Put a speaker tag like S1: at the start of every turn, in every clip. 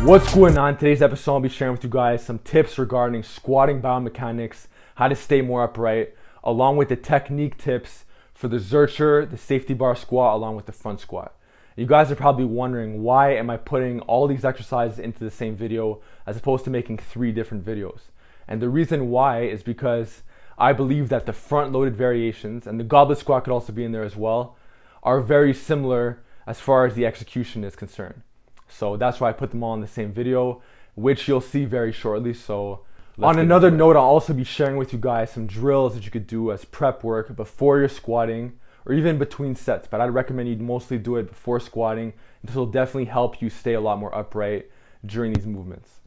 S1: What's going on? Today's episode I'll be sharing with you guys some tips regarding squatting biomechanics, how to stay more upright, along with the technique tips for the Zercher, the safety bar squat, along with the front squat. You guys are probably wondering, why am I putting all these exercises into the same video as opposed to making 3 different videos? And the reason why is because I believe that the front loaded variations, and the goblet squat could also be in there as well, are very similar as far as the execution is concerned. So that's why I put them all in the same video, which you'll see very shortly. So on another note, I'll also be sharing with you guys some drills that you could do as prep work before you're squatting or even between sets. But I'd recommend you mostly do it before squatting. This will definitely help you stay a lot more upright during these movements.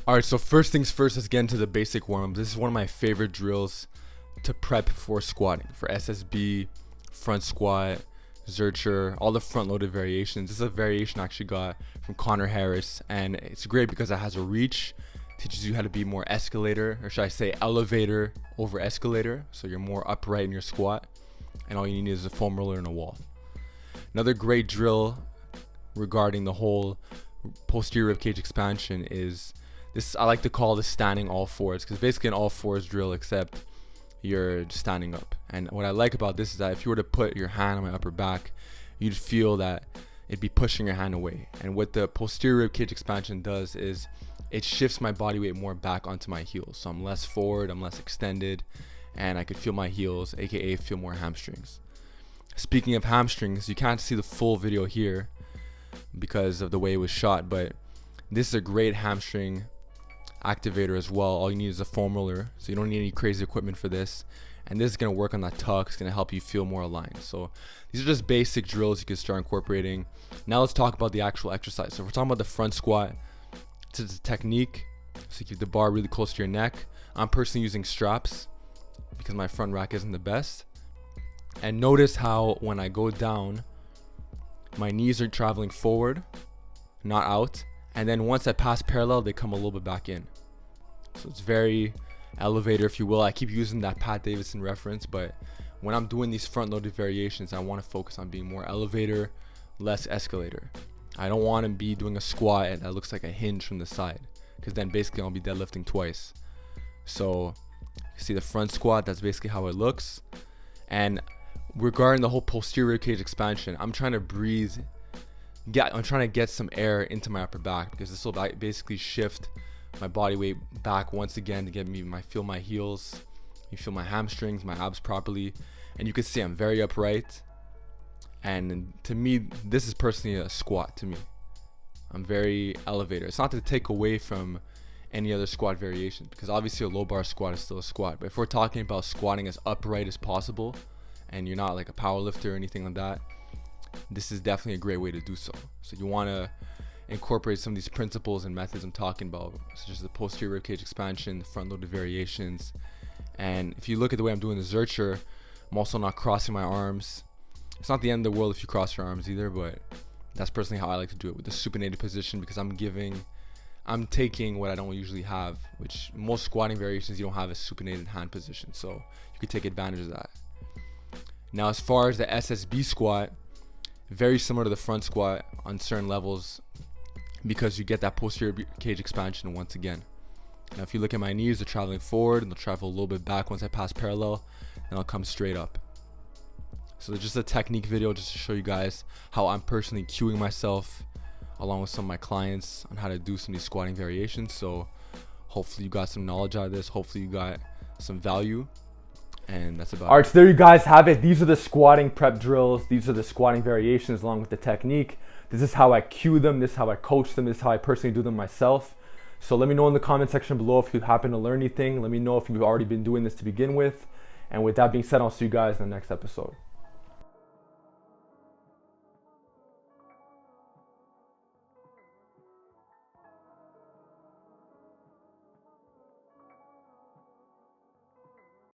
S2: All right, so first things first, let's get into the basic warm-ups. This is one of my favorite drills to prep for squatting, for SSB, front squat, Zercher, all the front-loaded variations. This is a variation I actually got from Connor Harris, and it's great because it has a reach, teaches you how to be more escalator, or should I say elevator over escalator, so you're more upright in your squat, and all you need is a foam roller and a wall. Another great drill regarding the whole posterior rib cage expansion is this. I like to call this standing all fours, because basically an all fours drill, except you're just standing up. And what I like about this is that if you were to put your hand on my upper back, you'd feel that it'd be pushing your hand away. And what the posterior rib cage expansion does is it shifts my body weight more back onto my heels, so I'm less forward, I'm less extended, and I could feel my heels, aka feel more hamstrings. Speaking of hamstrings, you can't see the full video here because of the way it was shot, but this is a great hamstring activator as well. All you need is a foam roller, so you don't need any crazy equipment for this, and this is going to work on that tuck. It's going to help you feel more aligned. So these are just basic drills you can start incorporating. Now let's talk about the actual exercise. So if we're talking about the front squat, it's a technique, so you keep the bar really close to your neck. I'm personally using straps because my front rack isn't the best. And notice how when I go down, my knees are traveling forward, not out, and then once I pass parallel, they come a little bit back in. So it's very elevator, if you will. I keep using that Pat Davidson reference, but when I'm doing these front loaded variations, I want to focus on being more elevator, less escalator. I don't want to be doing a squat that looks like a hinge from the side, because then basically I'll be deadlifting twice. So you see the front squat, that's basically how it looks. And regarding the whole posterior cage expansion, I'm trying to breathe. I'm trying to get some air into my upper back, because this will basically shift my body weight back once again to get me feel my heels, you feel my hamstrings, my abs properly, and you can see I'm very upright. And to me, this is personally a squat to me. I'm very elevator. It's not to take away from any other squat variation, because obviously a low bar squat is still a squat, but if we're talking about squatting as upright as possible and you're not like a power lifter or anything like that, this is definitely a great way to do so. So you want to incorporate some of these principles and methods I'm talking about, such as the posterior rib cage expansion, the front loaded variations. And if you look at the way I'm doing the Zercher, I'm also not crossing my arms. It's not the end of the world if you cross your arms either, but that's personally how I like to do it, with the supinated position, because I'm taking what I don't usually have, which most squatting variations you don't have a supinated hand position, so you could take advantage of that. Now as far as the SSB squat, very similar to the front squat on certain levels, because you get that posterior cage expansion once again. Now if you look at my knees, they're traveling forward and they'll travel a little bit back once I pass parallel, and I'll come straight up. So it's just a technique video just to show you guys how I'm personally cueing myself along with some of my clients on how to do some of these squatting variations. So hopefully you got some knowledge out of this, hopefully you got some value, and that's about it.
S1: All right, so there you guys have it. These are the squatting prep drills. These are the squatting variations along with the technique. This is how I cue them. This is how I coach them. This is how I personally do them myself. So let me know in the comment section below if you happen to learn anything. Let me know if you've already been doing this to begin with. And with that being said, I'll see you guys in the next episode.